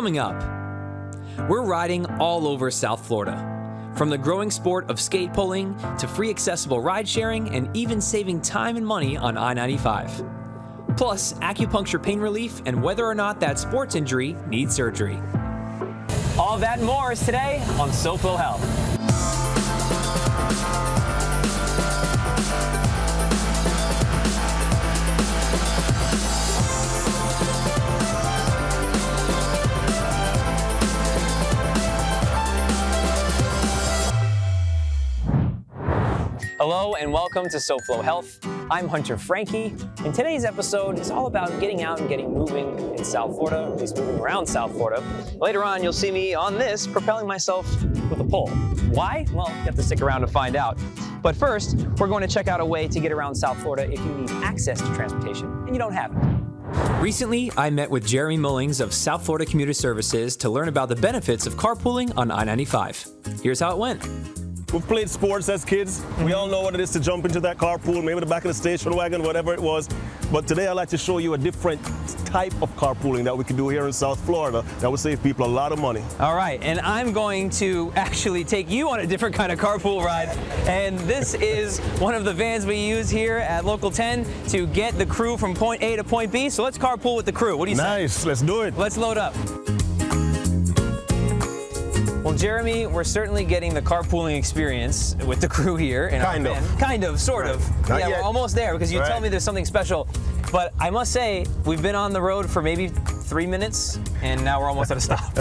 Coming up, we're riding all over South Florida. From the growing sport of skate pulling to free accessible ride sharing and even saving time and money on I-95. Plus, acupuncture pain relief and whether or not that sports injury needs surgery. All that and more is today on SoFlo Health. Hello and welcome to SoFlo Health. I'm Hunter Frankie, and today's episode is all about getting out and getting moving in South Florida, or at least moving around South Florida. Later on, you'll see me on this propelling myself with a pole. Why? Well, you have to stick around to find out. But first, we're going to check out a way to get around South Florida if you need access to transportation and you don't have it. Recently, I met with Jeremy Mullings of South Florida Commuter Services to learn about the benefits of carpooling on I-95. Here's how it went. We've played sports as kids. We all know what it is to jump into that carpool, maybe the back of the station wagon, whatever it was. But today I'd like to show you a different type of carpooling that we can do here in South Florida that would save people a lot of money. All right, and I'm going to actually take you on a different kind of carpool ride. And this is one of the vans we use here at Local 10 to get the crew from point A to point B. So let's carpool with the crew. What do you say? Nice, let's do it. Let's load up. Well, Jeremy, we're certainly getting the carpooling experience with the crew here. In Kind our of. van. Kind of, sort of. Not yeah, yet. we're almost there because you tell me there's something special. But I must say, we've been on the road for maybe 3 minutes, and now we're almost at a stop.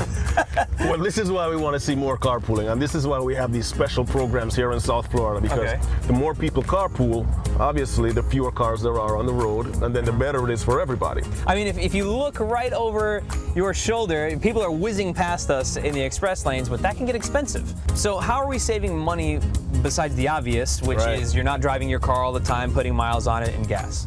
Well, this is why we want to see more carpooling, and this is why we have these special programs here in South Florida, because the more people carpool, obviously the fewer cars there are on the road, and then the better it is for everybody. I mean, if you look right over your shoulder, people are whizzing past us in the express lanes, but that can get expensive. So how are we saving money besides the obvious, which is you're not driving your car all the time, putting miles on it and gas?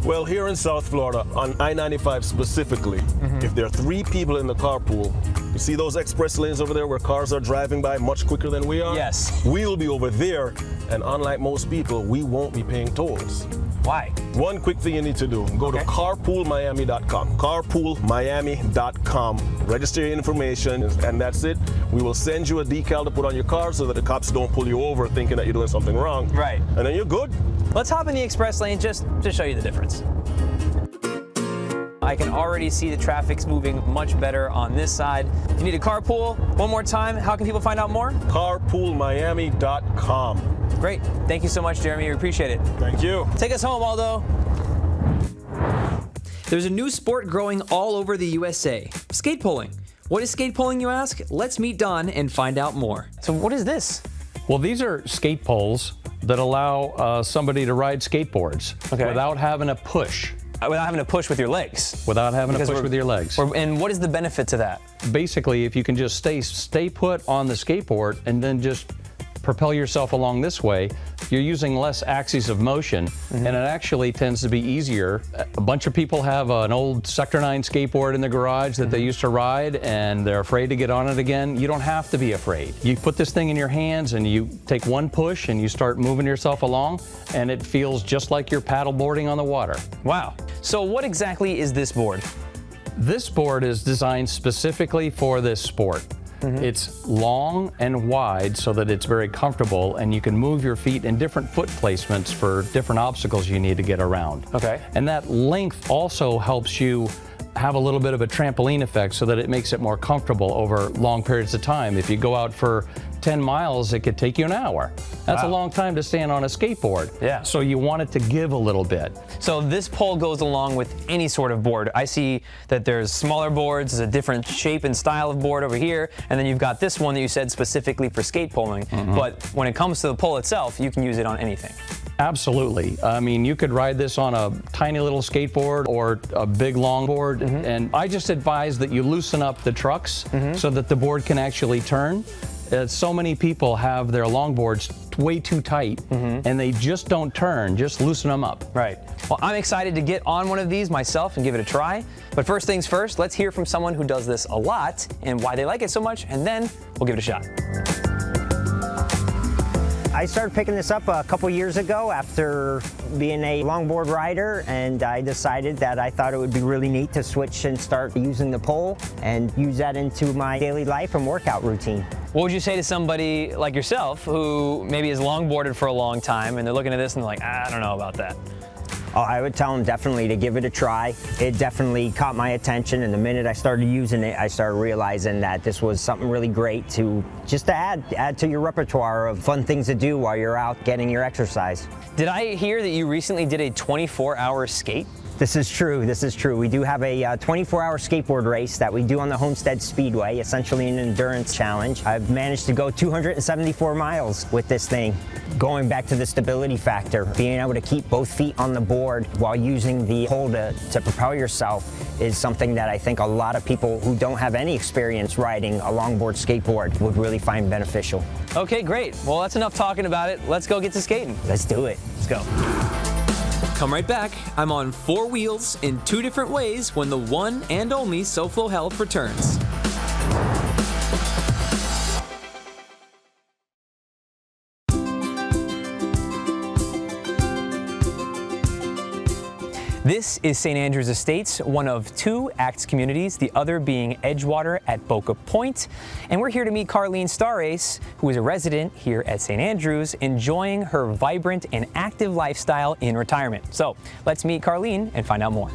Well, here in South Florida, on I-95 specifically, if there are 3 people in the carpool, you see those express lanes over there where cars are driving by much quicker than we are? Yes. We'll be over there, and unlike most people, we won't be paying tolls. Why? One quick thing you need to do, go to carpoolmiami.com, carpoolmiami.com, register your information, and that's it. We will send you a decal to put on your car so that the cops don't pull you over thinking that you're doing something wrong. Right. And then you're good. Let's hop in the express lane just to show you the difference. I can already see the traffic's moving much better on this side. If you need a carpool, one more time, how can people find out more? carpoolmiami.com. Great. Thank you so much, Jeremy. We appreciate it. Thank you. Take us home, Aldo. There's a new sport growing all over the USA, skate pulling. What is skate pulling, you ask? Let's meet Don and find out more. So what is this? Well, these are skate poles that allow somebody to ride skateboards without having to push. Without having to push with your legs. Without having to push with your legs. And what is the benefit to that? Basically, if you can just stay put on the skateboard and then just propel yourself along this way, you're using less axes of motion, and it actually tends to be easier. A bunch of people have an old Sector 9 skateboard in the garage that they used to ride, and they're afraid to get on it again. You don't have to be afraid. You put this thing in your hands and you take one push and you start moving yourself along, and it feels just like you're paddleboarding on the water. Wow. So what exactly is this board? This board is designed specifically for this sport. It's long and wide so that it's very comfortable, and you can move your feet in different foot placements for different obstacles you need to get around. Okay. And that length also helps you have a little bit of a trampoline effect so that it makes it more comfortable over long periods of time. If you go out for 10 miles, it could take you an hour. That's a long time to stand on a skateboard. Yeah. So you want it to give a little bit. So this pole goes along with any sort of board. I see that there's smaller boards, there's a different shape and style of board over here, and then you've got this one that you said specifically for skate pulling. But when it comes to the pole itself, you can use it on anything. Absolutely. I mean, you could ride this on a tiny little skateboard or a big longboard, and I just advise that you loosen up the trucks so that the board can actually turn. So many people have their longboards way too tight, and they just don't turn. Just loosen them up. Right. Well, I'm excited to get on one of these myself and give it a try. But first things first, let's hear from someone who does this a lot and why they like it so much, and then we'll give it a shot. I started picking this up a couple years ago after being a longboard rider, and I decided that I thought it would be really neat to switch and start using the pole and use that into my daily life and workout routine. What would you say to somebody like yourself who maybe has longboarded for a long time and they're looking at this and they're like, I don't know about that? Oh, I would tell them definitely to give it a try. It definitely caught my attention, and the minute I started using it, I started realizing that this was something really great to just to add to your repertoire of fun things to do while you're out getting your exercise. Did I hear that you recently did a 24-hour skate? This is true. This is true. We do have a 24-hour skateboard race that we do on the Homestead Speedway, essentially an endurance challenge. I've managed to go 274 miles with this thing. Going back to the stability factor, being able to keep both feet on the board while using the pole to propel yourself is something that I think a lot of people who don't have any experience riding a longboard skateboard would really find beneficial. Okay, great. Well, that's enough talking about it. Let's go get to skating. Let's do it. Let's go. Come right back. I'm on 4 wheels in 2 different ways when the one and only SoFlo Health returns. This is St. Andrews Estates, one of 2 ACTS communities, the other being Edgewater at Boca Point. And we're here to meet Carlene Starace, who is a resident here at St. Andrews, enjoying her vibrant and active lifestyle in retirement. So let's meet Carlene and find out more.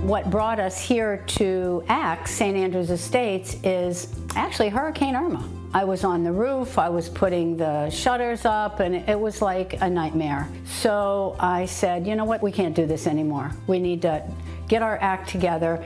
What brought us here to ACTS, St. Andrews Estates, is actually Hurricane Irma. I was on the roof, I was putting the shutters up, and it was like a nightmare. So I said, you know what, we can't do this anymore. We need to get our act together.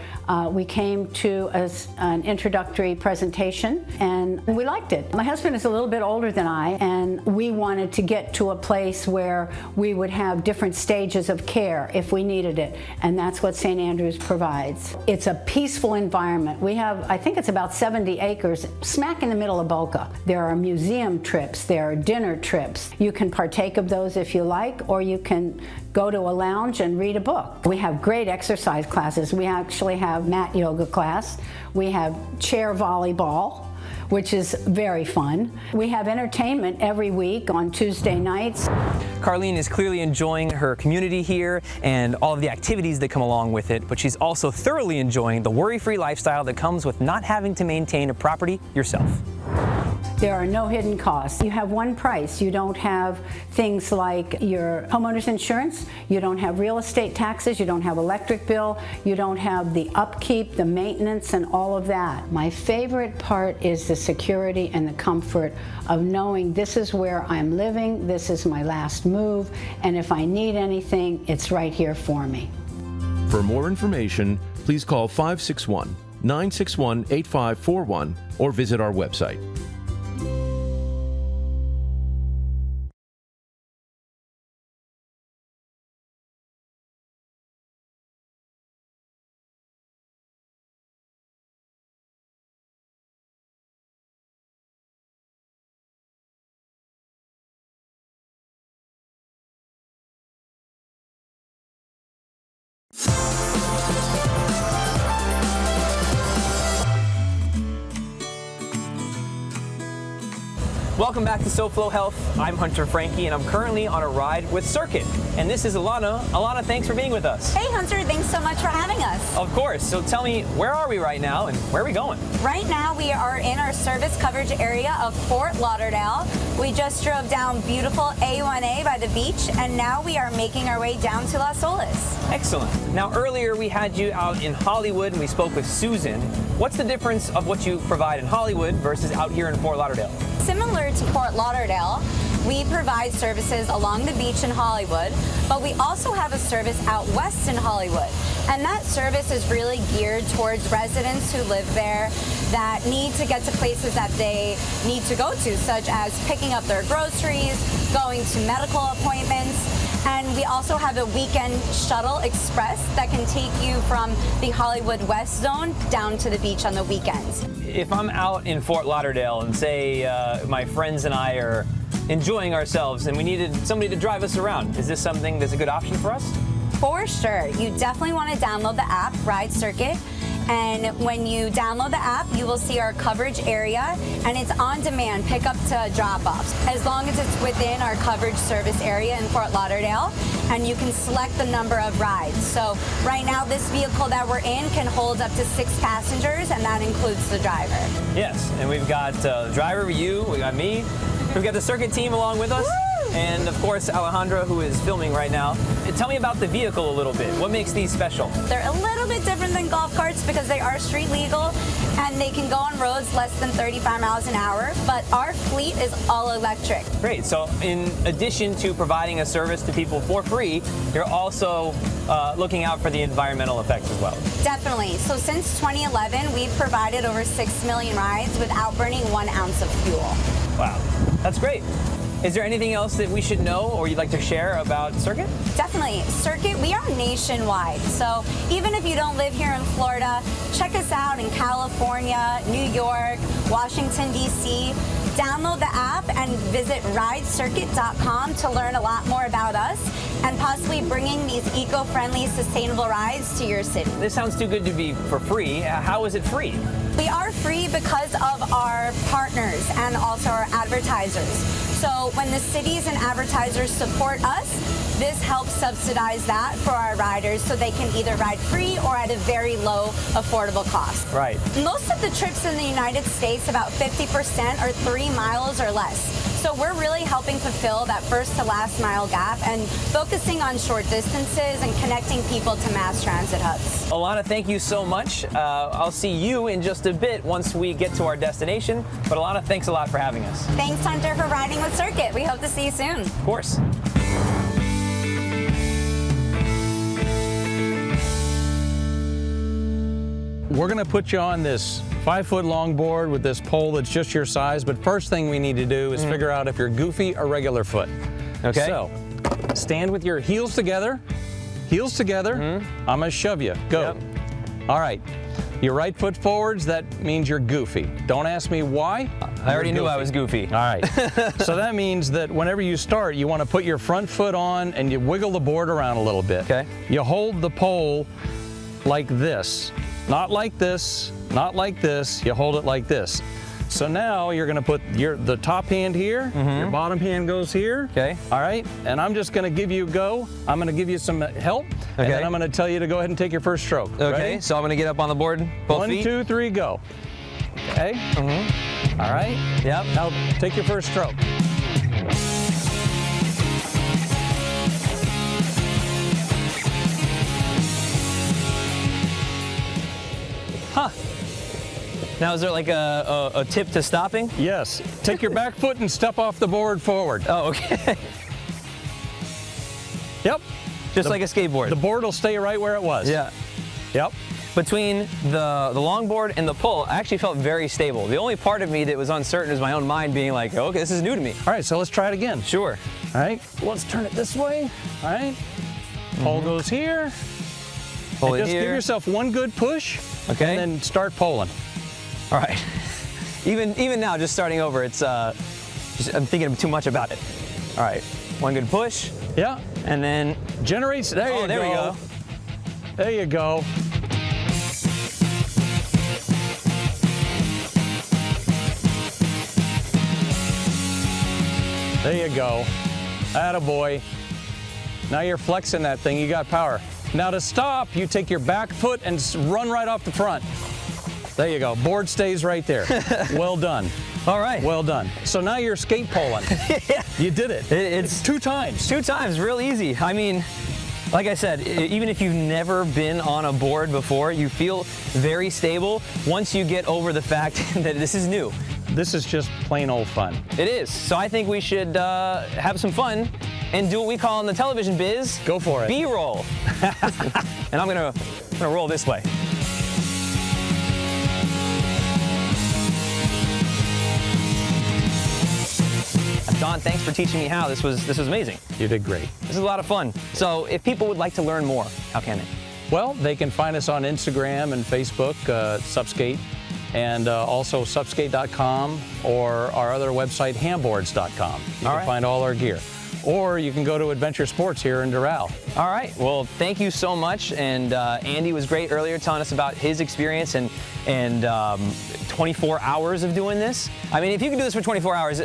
We came to an introductory presentation, and we liked it. My husband is a little bit older than I, and we wanted to get to a place where we would have different stages of care if we needed it, and that's what St. Andrews provides. It's a peaceful environment. We have, I think it's about 70 acres, smack in the middle of Boca. There are museum trips, there are dinner trips. You can partake of those if you like, or you can go to a lounge and read a book. We have great exercise classes. We actually have mat yoga class. We have chair volleyball, which is very fun. We have entertainment every week on Tuesday nights. Carlene is clearly enjoying her community here and all of the activities that come along with it, but she's also thoroughly enjoying the worry-free lifestyle that comes with not having to maintain a property yourself. There are no hidden costs. You have one price. You don't have things like your homeowner's insurance. You don't have real estate taxes. You don't have electric bill. You don't have the upkeep, the maintenance, and all of that. My favorite part is the security and the comfort of knowing this is where I'm living, this is my last move, and if I need anything, it's right here for me. For more information, please call 561-961-8541 or visit our website. Welcome back to SoFlo Health. I'm Hunter Frankie, and I'm currently on a ride with Circuit. And this is Alana. Alana, thanks for being with us. Hey Hunter, thanks so much for having us. Of course. So tell me, where are we right now and where are we going? Right now we are in our service coverage area of Fort Lauderdale. We just drove down beautiful A1A by the beach, and now we are making our way down to Las Olas. Excellent. Now earlier we had you out in Hollywood and we spoke with Susan. What's the difference of what you provide in Hollywood versus out here in Fort Lauderdale? Similar to Fort Lauderdale, we provide services along the beach in Hollywood, but we also have a service out west in Hollywood. And that service is really geared towards residents who live there that need to get to places that they need to go to, such as picking up their groceries, going to medical appointments. And we also have a weekend shuttle express that can take you from the Hollywood West Zone down to the beach on the weekends. If I'm out in Fort Lauderdale and say my friends and I are enjoying ourselves and we needed somebody to drive us around, is this something that's a good option for us? For sure. You definitely want to download the app, Ride Circuit. And when you download the app, you will see our coverage area, and it's on demand, pickup to drop-offs, as long as it's within our coverage service area in Fort Lauderdale, and you can select the number of rides. So right now, this vehicle that we're in can hold up to 6 passengers, and that includes the driver. Yes, and we've got the driver, you, we got me, we've got the circuit team along with us. Woo! And of course, Alejandra, who is filming right now. Tell me about the vehicle a little bit. What makes these special? They're a little bit different than golf carts because they are street legal and they can go on roads less than 35 miles an hour, but our fleet is all electric. Great, so in addition to providing a service to people for free, you're also looking out for the environmental effects as well. Definitely. So since 2011, we've provided over 6 million rides without burning 1 ounce of fuel. Wow, that's great. Is there anything else that we should know or you'd like to share about Circuit? Definitely. Circuit, we are nationwide. So even if you don't live here in Florida, check us out in California, New York, Washington, D.C. Download the app and visit ridecircuit.com to learn a lot more about us and possibly bringing these eco-friendly, sustainable rides to your city. This sounds too good to be for free. How is it free? We are free because of our partners and also our advertisers. So when the cities and advertisers support us, this helps subsidize that for our riders so they can either ride free or at a very low, affordable cost. Right. Most of the trips in the United States, about 50%, are 3 miles or less. So we're really helping fulfill that first to last mile gap and focusing on short distances and connecting people to mass transit hubs. Alana, thank you so much. I'll see you in just a bit once we get to our destination. But Alana, thanks a lot for having us. Thanks, Hunter, for riding with Circuit. We hope to see you soon. Of course. We're going to put you on this 5-foot long board with this pole that's just your size, but first thing we need to do is figure out if you're goofy or regular foot. Okay. So, stand with your heels together. Heels together. I'm going to shove you. Go. Yep. All right. Your right foot forwards, that means you're goofy. Don't ask me why. I already knew I was goofy. All right. So that means that whenever you start, you want to put your front foot on and you wiggle the board around a little bit. Okay. You hold the pole like this. Not like this, not like this. You hold it like this. So now you're going to put the top hand here, your bottom hand goes here. Okay. All right. And I'm just going to give you a go. I'm going to give you some help. And then I'm going to tell you to go ahead and take your first stroke. Okay. Ready? So I'm going to get up on the board, both 1, feet. 2, 3, go. Okay. All right. Yep. Now take your first stroke. Huh. Now, is there like a tip to stopping? Yes. Take your back foot and step off the board forward. Oh, okay. Yep. Just like a skateboard. The board will stay right where it was. Yeah. Yep. Between the longboard and the pull, I actually felt very stable. The only part of me that was uncertain is my own mind being like, okay, this is new to me. All right, so let's try it again. Sure. All right, let's turn it this way. All right. Pole goes here. Pull And it just give here. yourself one good push. Okay. And then start pulling. All right. Even now, just starting over, it's I'm thinking too much about it. All right. One good push. Yeah. And then Generates. There you go. there we go. There you go. There you go. Attaboy. Now you're flexing that thing. You got power. Now to stop, you take your back foot and run right off the front. There you go. Board stays right there. Well done. All right. Well done. So now you're skate poling. Yeah. You did it. It's 2 times. 2 times, real easy. I mean, like I said, even if you've never been on a board before, you feel very stable once you get over the fact that this is new. This is just plain old fun. It is. So I think we should have some fun and do what we call in the television biz. Go for it. B-roll. And I'm gonna roll this way. Don, thanks for teaching me how. This was amazing. You did great. This is a lot of fun. So if people would like to learn more, how can they? Well, they can find us on Instagram and Facebook, Subskate, and also subskate.com or our other website, hamboards.com. You can find all our gear. or you can go to Adventure Sports here in Doral. All right. Well, thank you so much. And Andy was great earlier telling us about his experience and 24 hours of doing this. I mean, if you can do this for 24 hours,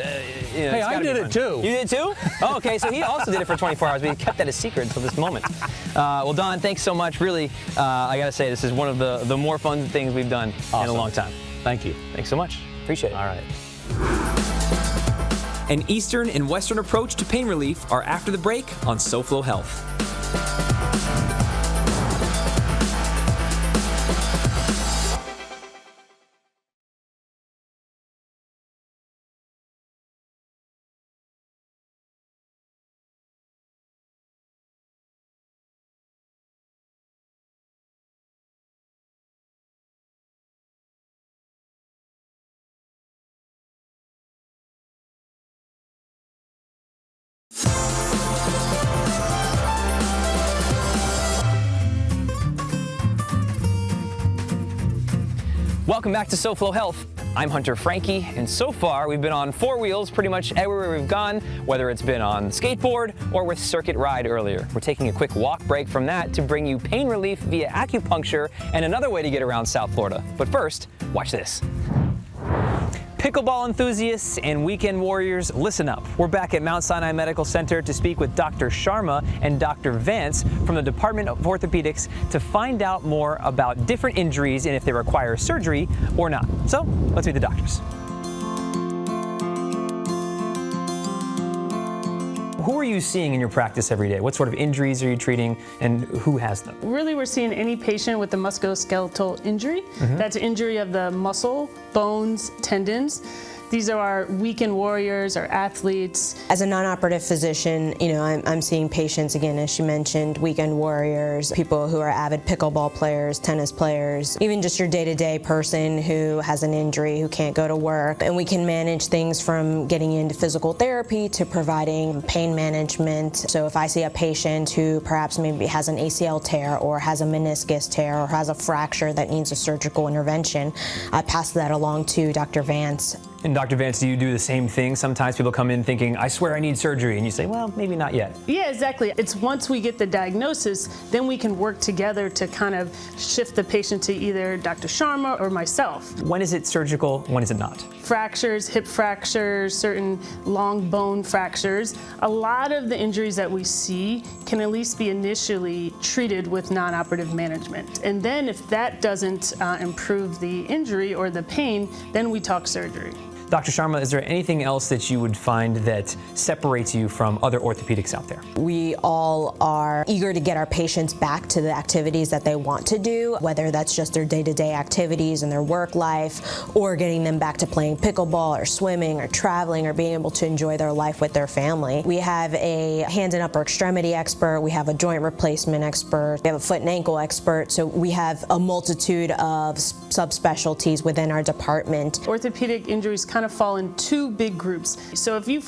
Hey, I did it too. You did too? Oh, okay. So he also did it for 24 hours, but he kept that a secret until this moment. Well, Don, thanks so much. Really, I got to say, this is one of the more fun things we've done in a long time. Thank you. Thanks so much. Appreciate it. All right. An Eastern and Western approach to pain relief are after the break on SoFlo Health. Welcome back to SoFlo Health. I'm Hunter Frankie, and so far we've been on 4 wheels pretty much everywhere we've gone, whether it's been on skateboard or with Circuit Ride earlier. We're taking a quick walk break from that to bring you pain relief via acupuncture and another way to get around South Florida. But first, watch this. Pickleball enthusiasts and weekend warriors, listen up. We're back at Mount Sinai Medical Center to speak with Dr. Sharma and Dr. Vance from the Department of Orthopedics to find out more about different injuries and if they require surgery or not. So, let's meet the doctors. Who are you seeing in your practice every day? What sort of injuries are you treating, and who has them? Really, we're seeing any patient with a musculoskeletal injury. That's an injury of the muscle, bones, tendons. These are our weekend warriors, our athletes. As a non-operative physician, I'm seeing patients, again, as she mentioned, weekend warriors, people who are avid pickleball players, tennis players, even just your day-to-day person who has an injury, who can't go to work. And we can manage things from getting into physical therapy to providing pain management. So if I see a patient who perhaps maybe has an ACL tear or has a meniscus tear or has a fracture that needs a surgical intervention, I pass that along to Dr. Vance. And Dr. Vance, do you do the same thing? Sometimes people come in thinking, I swear I need surgery, and you say, well, maybe not yet. Yeah, exactly. It's once we get the diagnosis, then we can work together to kind of shift the patient to either Dr. Sharma or myself. When is it surgical? When is it not? Fractures, hip fractures, certain long bone fractures. A lot of the injuries that we see can at least be initially treated with non-operative management. And then if that doesn't improve the injury or the pain, then we talk surgery. Dr. Sharma, is there anything else that you would find that separates you from other orthopedics out there? We all are eager to get our patients back to the activities that they want to do, whether that's just their day-to-day activities and their work life, or getting them back to playing pickleball or swimming or traveling or being able to enjoy their life with their family. We have a hand and upper extremity expert, we have a joint replacement expert, we have a foot and ankle expert, so we have a multitude of subspecialties within our department. Orthopedic injuries kind of fall in two big groups. So if you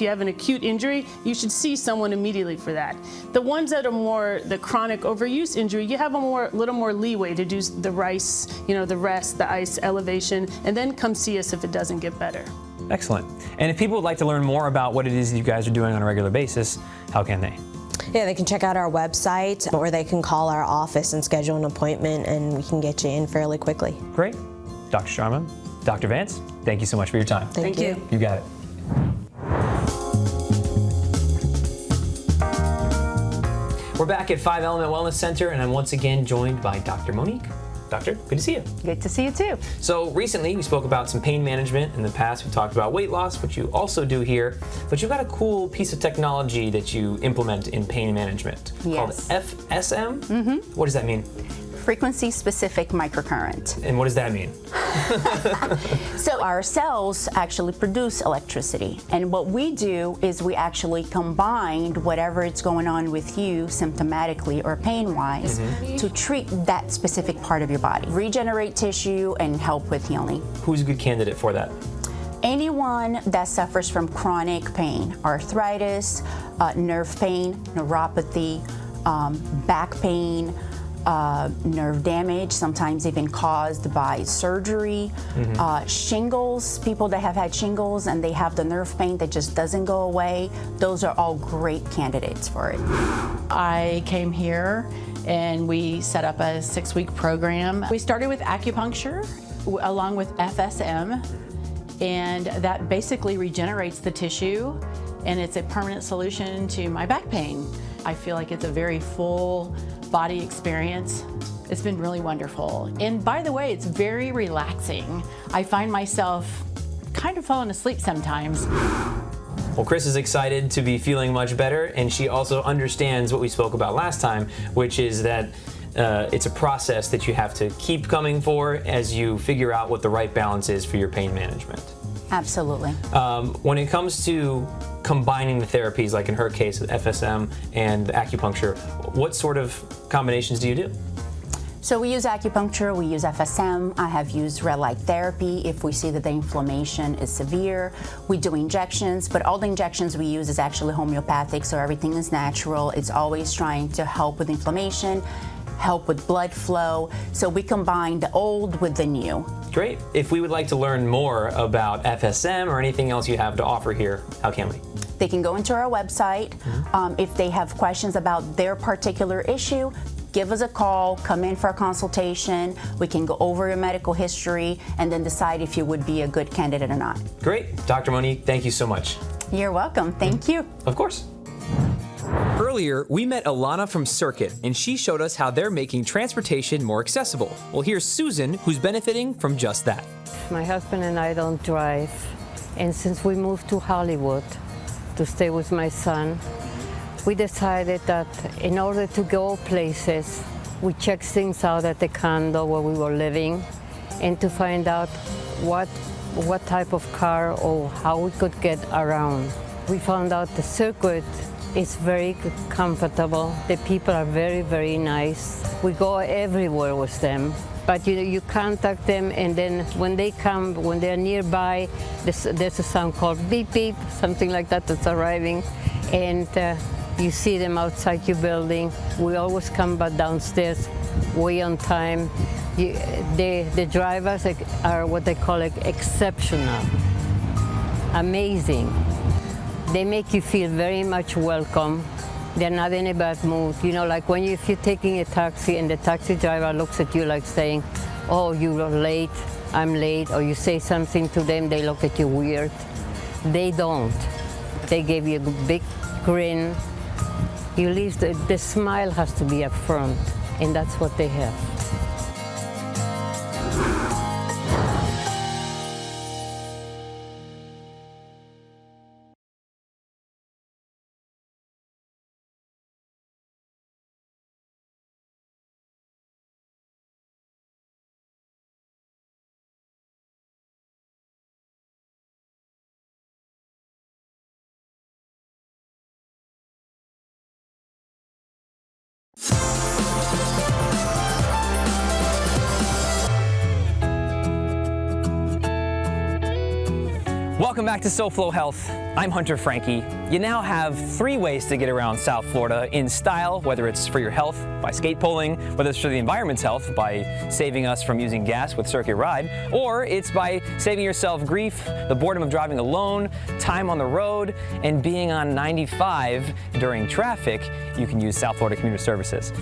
have an acute injury, you should see someone immediately for that. The ones that are more the chronic overuse injury, you have a little more leeway to do the rest, the ice elevation, and then come see us if it doesn't get better. Excellent. And if people would like to learn more about what it is you guys are doing on a regular basis, how can they? Yeah, they can check out our website, or they can call our office and schedule an appointment, and we can get you in fairly quickly. Great. Dr. Sharma, Dr. Vance, thank you so much for your time. Thank you. You got it. We're back at 5 Element Wellness Center, and I'm once again joined by Dr. Monique. Doctor, good to see you. Good to see you too. So recently we spoke about some pain management. In the past we talked about weight loss, which you also do here, but you've got a cool piece of technology that you implement in pain management called FSM. What does that mean? Frequency specific microcurrent. And what does that mean? So our cells actually produce electricity, and what we do is we actually combine whatever is going on with you symptomatically or pain-wise to treat that specific part of your body, regenerate tissue and help with healing. Who's a good candidate for that? Anyone that suffers from chronic pain, arthritis, nerve pain, neuropathy, back pain, nerve damage, sometimes even caused by surgery, shingles, people that have had shingles and they have the nerve pain that just doesn't go away. Those are all great candidates for it. I came here and we set up a 6-week program. We started with acupuncture along with FSM, and that basically regenerates the tissue, and it's a permanent solution to my back pain. I feel like it's a very full body experience. It's been really wonderful. And by the way, it's very relaxing. I find myself kind of falling asleep sometimes. Well, Chris is excited to be feeling much better, and she also understands what we spoke about last time, which is that it's a process that you have to keep coming for as you figure out what the right balance is for your pain management. Absolutely. When it comes to combining the therapies, like in her case with FSM and acupuncture, what sort of combinations do you do? So we use acupuncture, we use FSM, I have used red light therapy if we see that the inflammation is severe. We do injections, but all the injections we use is actually homeopathic, so everything is natural. It's always trying to help with inflammation, help with blood flow. So we combine the old with the new. Great. If we would like to learn more about FSM or anything else you have to offer here, how can we? They can go into our website. If they have questions about their particular issue, give us a call, come in for a consultation. We can go over your medical history and then decide if you would be a good candidate or not. Great. Dr. Monique, thank you so much. You're welcome. Thank you. Of course. Earlier, we met Alana from Circuit, and she showed us how they're making transportation more accessible. Well, here's Susan, who's benefiting from just that. My husband and I don't drive, and since we moved to Hollywood to stay with my son, we decided that in order to go places, we checked things out at the condo where we were living, and to find out what type of car or how we could get around. We found out the Circuit is very comfortable. The people are very, very nice. We go everywhere with them. But you contact them, and then when they come, when they're nearby, there's a sound called beep beep, something like that that's arriving, and you see them outside your building. We always come back downstairs way on time. The drivers are what they call exceptional, amazing. They make you feel very much welcome. They're not in a bad mood. You know, like if you're taking a taxi and the taxi driver looks at you like saying, oh, you're late, I'm late, or you say something to them, they look at you weird. They don't. They give you a big grin. You leave, the smile has to be up front, and that's what they have. Welcome back to SoFlo Health. I'm Hunter Frankie. You now have 3 ways to get around South Florida in style, whether it's for your health by skate pulling, whether it's for the environment's health by saving us from using gas with Circuit Ride, or it's by saving yourself grief, the boredom of driving alone, time on the road, and being on 95 during traffic. You can use South Florida Commuter Services.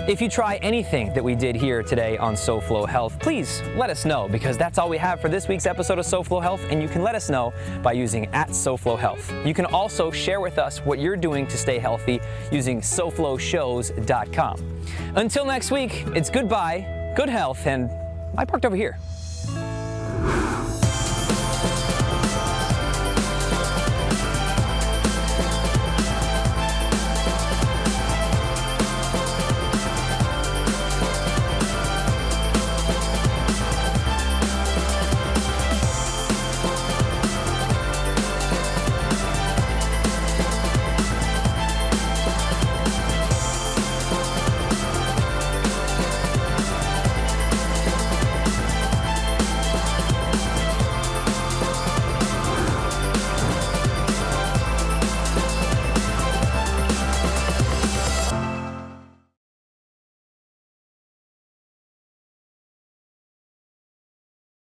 If you try anything that we did here today on SoFlo Health, please let us know, because that's all we have for this week's episode of SoFlo Health, and you can let us know by using @SoFlo Health. You can also share with us what you're doing to stay healthy using SoFloShows.com. Until next week, it's goodbye, good health, and I parked over here.